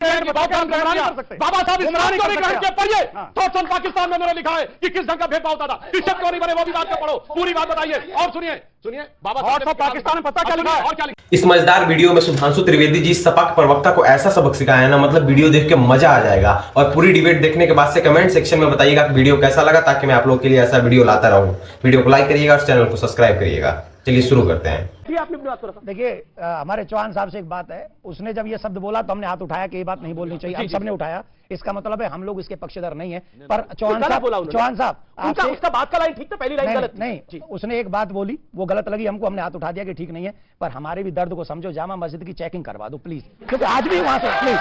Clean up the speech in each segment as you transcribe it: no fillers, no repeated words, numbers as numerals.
बाबा साहब पढ़िए thoughts on Pakistan में उन्होंने लिखा है कि किस ढंग का भेदभाव होता था, टीचर क्यों नहीं बने वो भी बात पढ़ो, पूरी बात बताइए और सुनिए बाबा साहब पाकिस्तान में पता क्या लिखा है और क्या लिखा। इस मजेदार वीडियो में सुधांशु त्रिवेदी जी सपा के प्रवक्ता को ऐसा सबक सिखाया ना, मतलब वीडियो देख के मजा आ जाएगा। और पूरी डिबेट देखने के बाद से कमेंट सेक्शन में बताइएगा कि वीडियो कैसा लगा, ताकि मैं आप लोगों के लिए ऐसा वीडियो लाता रहूं। वीडियो को लाइक करिएगा और चैनल को सब्सक्राइब करिएगा। चलिए शुरू करते हैं। देखिए हमारे चौहान साहब से एक बात है, उसने जब ये शब्द बोला तो हमने हाथ उठाया कि ये बात नहीं बोलनी चाहिए, हम सबने उठाया। इसका मतलब है हम लोग इसके पक्षधर नहीं है। पर चौहान साहब उसका बात का लाइन ठीक था, पहली लाइन गलत नहीं, उसने एक बात बोली वो गलत लगी हमको, हमने हाथ उठा दिया कि ठीक नहीं है। पर हमारे भी दर्द को समझो, जामा मस्जिद की चेकिंग करवा दो प्लीज, क्योंकि आज भी वहां से प्लीज।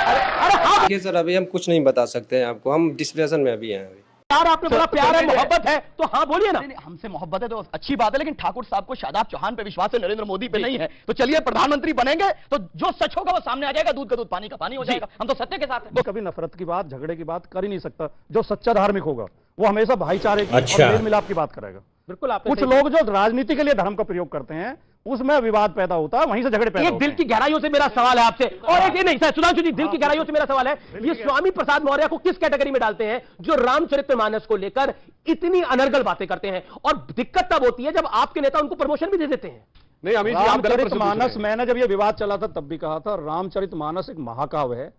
देखिए सर, अभी हम कुछ नहीं बता सकते हैं आपको, हम डिस्कशन में अभी हैं। अभी यार आपने बोला प्यार है, मोहब्बत है, तो हाँ बोलिए ना। हमसे मोहब्बत है तो अच्छी बात है, लेकिन ठाकुर साहब को शादाब चौहान पे विश्वास है, नरेंद्र मोदी पे नहीं है। तो चलिए प्रधानमंत्री बनेंगे तो जो सच होगा वो सामने आ जाएगा, दूध का दूध पानी का पानी हो जाएगा। हम तो सत्य के साथ हैं। कभी नफरत की बात, झगड़े की बात कर ही नहीं सकता। जो सच्चा धार्मिक होगा वो हमेशा भाईचारे की और मेल मिलाप की बात करेगा। बिल्कुल। कुछ लोग जो राजनीति के लिए धर्म का प्रयोग करते हैं उसमें विवाद पैदा होता है, वहीं से झगड़े पैदा होते हैं। दिल की गहराइयों से मेरा सवाल है आपसे, और एक नहीं सर, सुधांशु जी, दिल की गहराइयों से मेरा सवाल है, ये स्वामी प्रसाद मौर्य को किस कैटेगरी में डालते हैं जो रामचरितमानस को लेकर इतनी अनर्गल बातें करते हैं? और दिक्कत तब होती है जब आपके नेता उनको प्रमोशन भी दे देते हैं। नहीं अमित जी, रामचरितमानस, मैंने जब ये विवाद चला था तब भी कहा था, रामचरितमानस एक महाकाव्य है।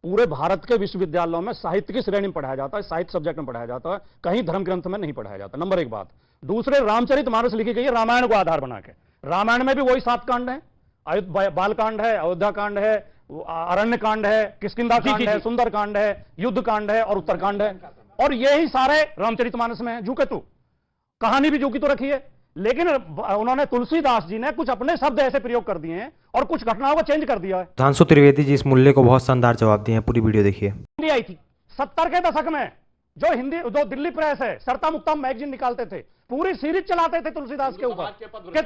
पूरे भारत के विश्वविद्यालयों में साहित्य की श्रेणी में पढ़ाया जाता है, साहित्य सब्जेक्ट में पढ़ाया जाता है, कहीं धर्म ग्रंथ में नहीं पढ़ाया जाता। नंबर एक बात। दूसरे, रामचरितमानस लिखी गई है रामायण को आधार बना के। रामायण में भी वही 7 कांड है, बालकांड है, अयोध्या कांड है, अरण्य कांड है, किष्किंधा कांड है, सुंदर कांड है, युद्ध कांड है और उत्तरकांड है। और यही सारे रामचरितमानस में है। जू के तू कहानी भी जू की तो रखी है, लेकिन उन्होंने तुलसीदास जी ने कुछ अपने शब्द ऐसे प्रयोग कर दिए हैं और कुछ घटनाओं को चेंज कर दिया है। सुधांशु त्रिवेदी जी इस मूल्य को बहुत शानदार जवाब दिए हैं, पूरी वीडियो देखिए। हिंदी आई थी 70 के दशक में, जो दिल्ली प्रेस है, सरता मुक्तम मैगजीन निकालते थे, पूरी सीरीज चलाते थे तुलसीदास के ऊपर के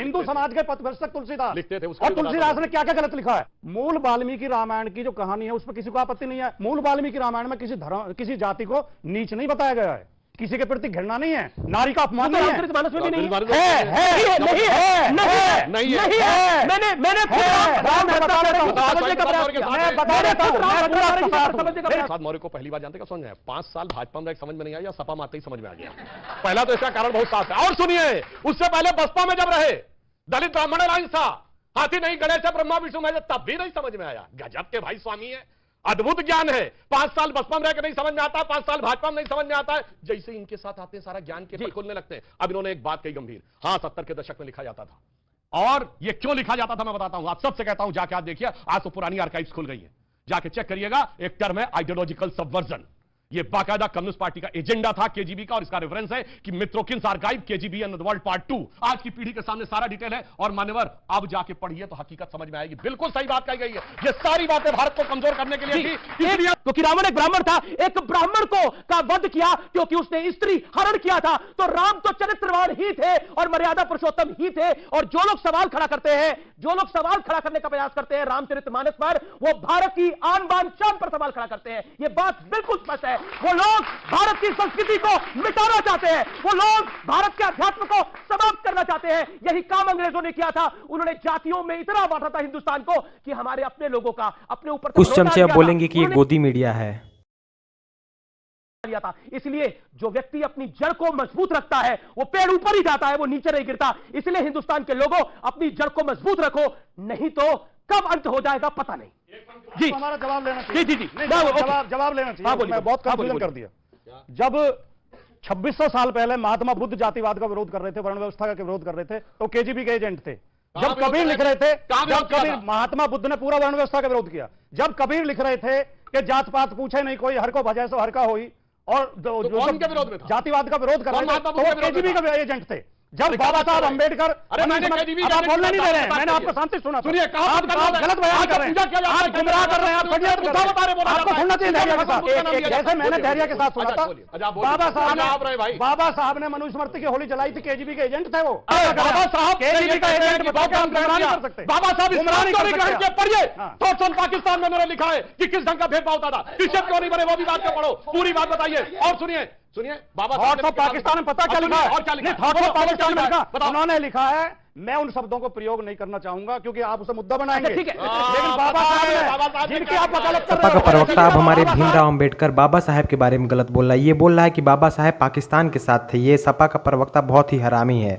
हिंदू समाज के पथभ्रष्टक तुलसीदास लिखते थे। और तुलसीदास ने क्या क्या गलत लिखा है। मूल वाल्मीकि रामायण की जो कहानी है उस पर किसी को आपत्ति नहीं है। मूल वाल्मीकि रामायण में किसी जाति को नीच नहीं बताया गया है, किसी के प्रति घृणा नहीं है, नारी का अपमान नहीं है। रामचरितमानस में भी नहीं है। मौर्य को पहली बार जानते क्या समझ में आया? 5 साल भाजपा में समझ में नहीं आया, सपा में आते ही समझ में आ गया। पहला तो इसका कारण बहुत साफ है। और सुनिए, उससे पहले बसपा में जब रहे, दलित ब्राह्मण अलायंस था, हाथी नहीं गणेश है ब्रह्मा विष्णु में, तब भी नहीं समझ में आया। गजब के भाई स्वामी है, अद्भुत ज्ञान है। 5 साल बसपा में रहकर नहीं समझ में आता, 5 साल भाजपा में नहीं समझ में आता है, जैसे इनके साथ आते हैं सारा ज्ञान के पल खोलने लगते हैं। अब इन्होंने एक बात कही गंभीर, हाँ 70 के दशक में लिखा जाता था। और ये क्यों लिखा जाता था मैं बताता हूं, आप सबसे कहता हूं जाके आप देखिए, आज तो पुरानी आर्काइव्स खुल गई है, जाके चेक करिएगा। एक टर्म है आइडियोलॉजिकल सबवर्जन, ये बाकायदा कम्युनिस्ट पार्टी का एजेंडा था केजीबी का, और इसका रेफरेंस है कि Mitrokhin's archive KGB and the world part 2। आज की पीढ़ी के सामने सारा डिटेल है, और मान्यवर अब जाके पढ़िए तो हकीकत समझ में आएगी। बिल्कुल सही बात कही गई है, ये सारी बातें भारत को कमजोर करने के लिए थी। इसलिए क्योंकि रावण एक ब्राह्मण था, एक ब्राह्मण का वध किया क्योंकि उसने स्त्री हरण किया था। तो राम तो चरित्रवान ही थे और मर्यादा पुरुषोत्तम ही थे। और जो लोग सवाल खड़ा करते हैं, जो लोग सवाल खड़ा करने का प्रयास करते हैं रामचरितमानस पर, वो भारत की आन बान शान पर सवाल खड़ा करते हैं। ये बात बिल्कुल स्पष्ट है। वो लोग भारत की संस्कृति को मिटाना चाहते हैं, वो लोग भारत के अध्यात्म को समाप्त करना चाहते हैं। यही काम अंग्रेजों ने किया था। उन्होंने जातियों में इतना बांटा था हिंदुस्तान को कि हमारे अपने लोगों का अपने ऊपर कुछ चमचे बोलेंगे कि ये गोदी मीडिया है। था। इसलिए जो व्यक्ति अपनी जड़ को मजबूत रखता है वो पेड़ ऊपर ही जाता है, वो नीचे नहीं गिरता। इसलिए हिंदुस्तान के लोगों, अपनी जड़ को मजबूत रखो, नहीं तो कब अंत हो जाएगा पता नहीं। जी हमारा जवाब लेना चाहिए। जी जवाब लेना चाहिए। मैं बहुत कंफ्यूजन कर दिया। जब 2600 साल पहले महात्मा बुद्ध जातिवाद का विरोध कर रहे थे, वर्ण व्यवस्था का विरोध कर रहे थे, तो केजीबी के एजेंट थे। जब कबीर लिख रहे थे, जब कबीर, महात्मा बुद्ध ने पूरा वर्ण व्यवस्था का विरोध किया। जब कबीर लिख रहे थे कि जात पात पूछे नहीं कोई, हर को भजे सो हर का होई, और जातिवाद का विरोध कर रहे थे, तो केजीबी का एजेंट थे। जब बाबा साहब अंबेडकर, अरे मैंने आप बोलने नहीं दे रहे हैं, मैंने आपको शांति सुना। सुनिए, आप गलत बयान कर रहे हैं, आप गुमराह कर रहे हैं, आपको सुनना चाहिए धैर्य के साथ। जैसे मैंने धैर्य के साथ सुना था, बाबा साहब ने मनुस्मृति की होली जलाई थी, केजीबी के एजेंट थे वो। बाबा साहब केजीबी का एजेंट बताओ कि हम गुमराह नहीं कर सकते। बाबा साहब पढ़िए, थॉट्स ऑन पाकिस्तान में उन्होंने लिखा है कि किस ढंग का भेदभाव होता था, टीचर क्यों नहीं बने वो भी बात को पढ़ो, पूरी बात बताइए। और सुनिए बाबा थॉट्स ऑफ पाकिस्तान में पता क्या लिखा है, और क्या लिखा है? थॉट्स ऑफ पाकिस्तान में लिखा, उन्होंने लिखा है मैं उन शब्दों को प्रयोग नहीं करना चाहूंगा क्योंकि आप उसे मुद्दा बनाएंगे। ठीक है। लेकिन बाबा साहब ने जिनकी आप वकालत कर सपा रहे का हो, प्रवक्ता अब हमारे भीमराव अंबेडकर बाबा साहब के बारे में गलत बोल रहा है। ये बोल रहा है कि बाबा साहब पाकिस्तान के साथ थे। ये सपा का प्रवक्ता बहुत ही हरामी है।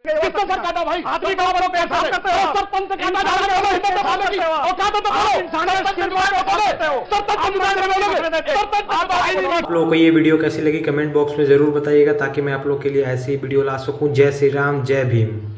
किसको सर काटा भाई? आदमी का बड़ो पेशाब करते हो, सरपंच से काटा जा रहे हो, हिम्मत तो बोलो की, औकात तो बोलो, सरपंच निर्माण को बोलो, सरपंच निर्माण को बोलो, सरपंच। आप लोगों को ये वीडियो कैसी लगी कमेंट बॉक्स में जरूर बताइएगा ताकि मैं आप लोग के लिए ऐसी वीडियो ला सकूं। जय श्री राम, जय भीम।